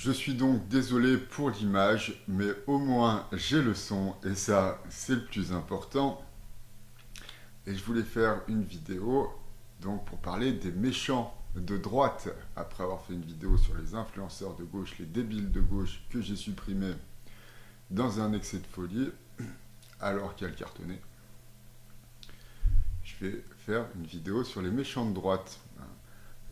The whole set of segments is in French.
Je suis donc désolé pour l'image, mais au moins j'ai le son, et ça, c'est le plus important. Et je voulais faire une vidéo donc pour parler des méchants de droite, après avoir fait une vidéo sur les influenceurs de gauche, les débiles de gauche, que j'ai supprimé dans un excès de folie, alors qu'elle cartonnait. Je vais faire une vidéo sur les méchants de droite.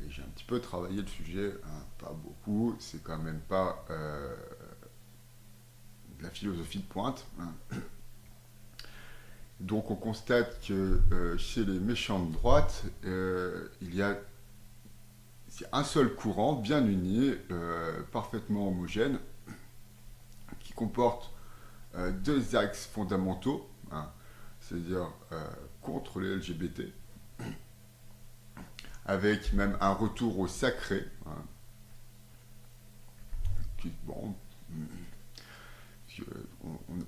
Et j'ai un petit peu travaillé le sujet, pas beaucoup, c'est quand même pas de la philosophie de pointe. Donc on constate que chez les méchants de droite, il y a un seul courant bien uni, parfaitement homogène, qui comporte deux axes fondamentaux, c'est-à-dire contre les LGBT, avec même un retour au sacré, qui, bon,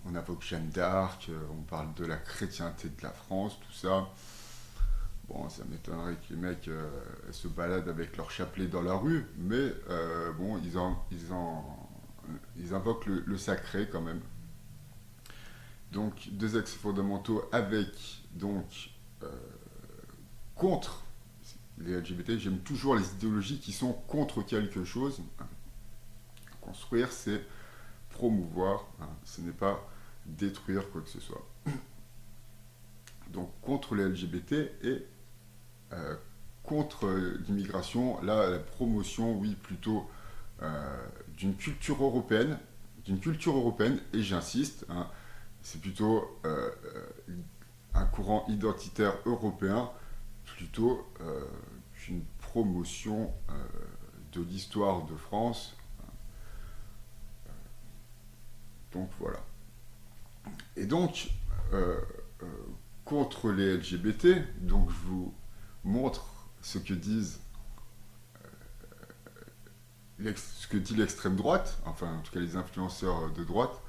on invoque Jeanne d'Arc, on parle de la chrétienté de la France, tout ça. Bon, ça m'étonnerait que les mecs se baladent avec leur chapelet dans la rue, mais bon, ils invoquent le sacré quand même. Donc, deux axes fondamentaux avec, donc, contre les LGBT. J'aime toujours les idéologies qui sont contre quelque chose. Construire, c'est promouvoir, ce n'est pas détruire quoi que ce soit. Donc, contre les LGBT et contre l'immigration, là, la promotion, oui, plutôt d'une culture européenne, et j'insiste, c'est plutôt un courant identitaire européen, plutôt qu'une promotion de l'histoire de France. Donc voilà. Et donc, contre les LGBT, donc je vous montre ce que disent ce que dit l'extrême droite, enfin en tout cas les influenceurs de droite,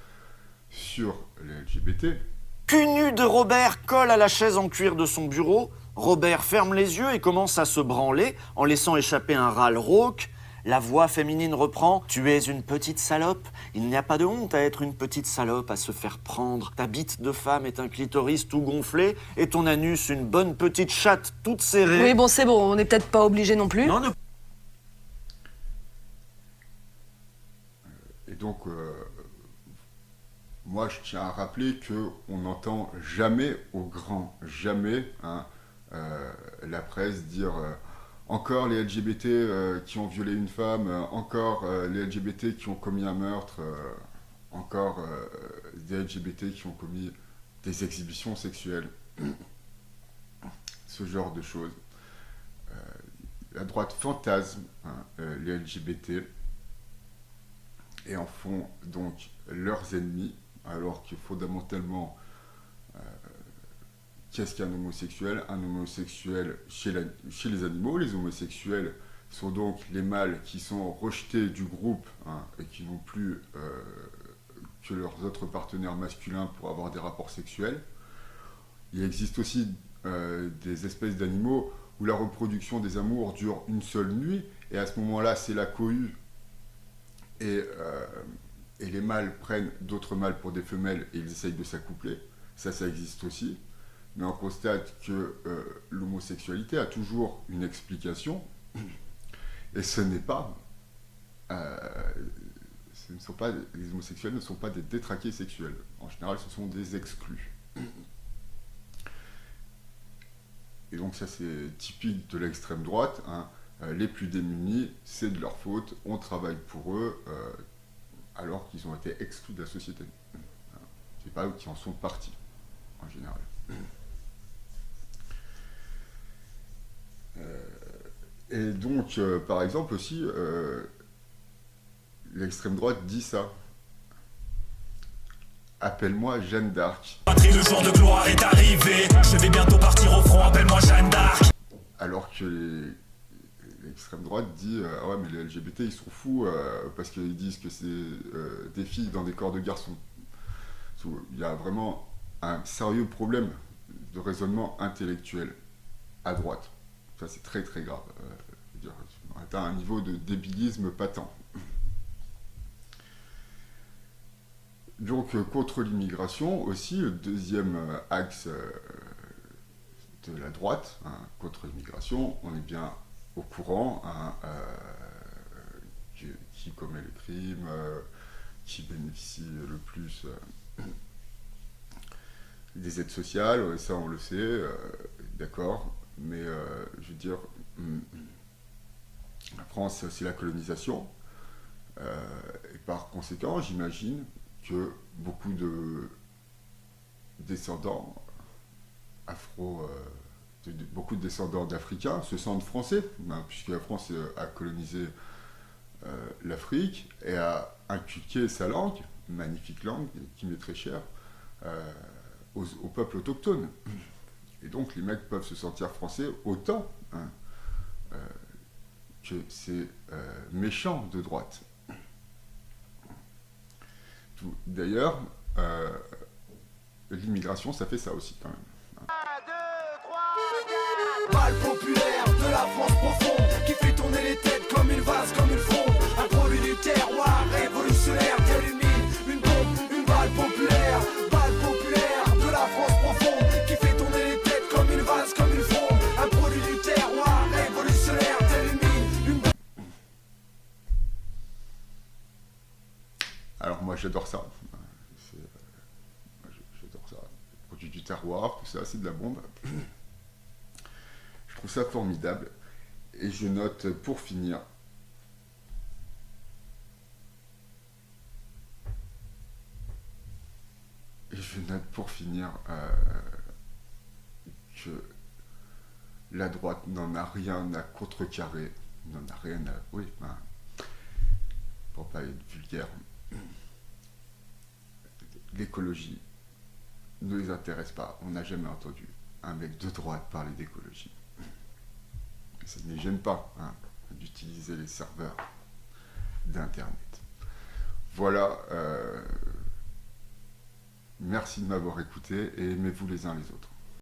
sur les LGBT. Cul nu de Robert colle à la chaise en cuir de son bureau. Robert ferme les yeux et commence à se branler en laissant échapper un râle rauque. La voix féminine reprend « Tu es une petite salope. Il n'y a pas de honte à être une petite salope, à se faire prendre. Ta bite de femme est un clitoris tout gonflé et ton anus une bonne petite chatte toute serrée. » Oui, bon, c'est bon, on n'est peut-être pas obligé non plus. Non, ne... Et donc, moi je tiens à rappeler qu'on n'entend jamais, au grand jamais, la presse dire encore les LGBT qui ont violé une femme, encore les LGBT qui ont commis un meurtre, encore des LGBT qui ont commis des exhibitions sexuelles, ce genre de choses. La droite fantasme les LGBT et en font donc leurs ennemis, alors que fondamentalement, qu'est-ce qu'un homosexuel? Un homosexuel chez les animaux, les homosexuels sont donc les mâles qui sont rejetés du groupe et qui n'ont plus que leurs autres partenaires masculins pour avoir des rapports sexuels. Il existe aussi des espèces d'animaux où la reproduction des amours dure une seule nuit, et à ce moment-là, c'est la cohue, et les mâles prennent d'autres mâles pour des femelles et ils essayent de s'accoupler. Ça existe aussi. Mais on constate que l'homosexualité a toujours une explication, et ce n'est pas... les homosexuels ne sont pas des détraqués sexuels. En général, ce sont des exclus. Et donc ça, c'est typique de l'extrême droite. Les plus démunis, c'est de leur faute, on travaille pour eux, alors qu'ils ont été exclus de la société. C'est pas eux qui en sont partis, en général. Et donc, par exemple aussi, l'extrême droite dit ça. Appelle-moi Jeanne d'Arc. Le jour de gloire est arrivé, je vais bientôt partir au front, appelle-moi Jeanne d'Arc. Alors que l'extrême droite dit ah ouais, mais les LGBT ils sont fous parce qu'ils disent que c'est des filles dans des corps de garçons. Il y a vraiment un sérieux problème de raisonnement intellectuel à droite. Ça, c'est très très grave. On atteint un niveau de débilisme patent. Donc, contre l'immigration, aussi, le deuxième axe de la droite, hein, contre l'immigration, on est bien au courant, hein, qui commet les crimes, qui bénéficie le plus des aides sociales, ça on le sait, d'accord, mais je veux dire, la France c'est aussi la colonisation, et par conséquent j'imagine que beaucoup de descendants beaucoup de descendants d'Africains se sentent français, hein, puisque la France a colonisé l'Afrique et a inculqué sa langue, une magnifique langue qui m'est très chère, aux peuples autochtones. Et donc les mecs peuvent se sentir français autant, hein, que ces méchants de droite. D'ailleurs, l'immigration, ça fait ça aussi quand même. Balle populaire de la France profonde qui fait tourner les têtes comme une vase, comme une fronde. Un produit du terroir révolutionnaire qui illumine une bombe, une balle populaire. Balle populaire de la France profonde qui fait tourner les têtes comme une vase, comme une fronde. Un produit du terroir révolutionnaire qui illumine une bombe. Alors moi j'adore ça. J'adore ça. Produit du terroir, tout ça, c'est de la bombe. Je trouve ça formidable. Et je note pour finir que la droite n'en a rien à contrecarrer, n'en a rien à... Oui, ben, pour pas être vulgaire, l'écologie ne les intéresse pas. On n'a jamais entendu un mec de droite parler d'écologie. Et ça ne les gêne pas, hein, d'utiliser les serveurs d'Internet. Voilà, merci de m'avoir écouté et aimez-vous les uns les autres.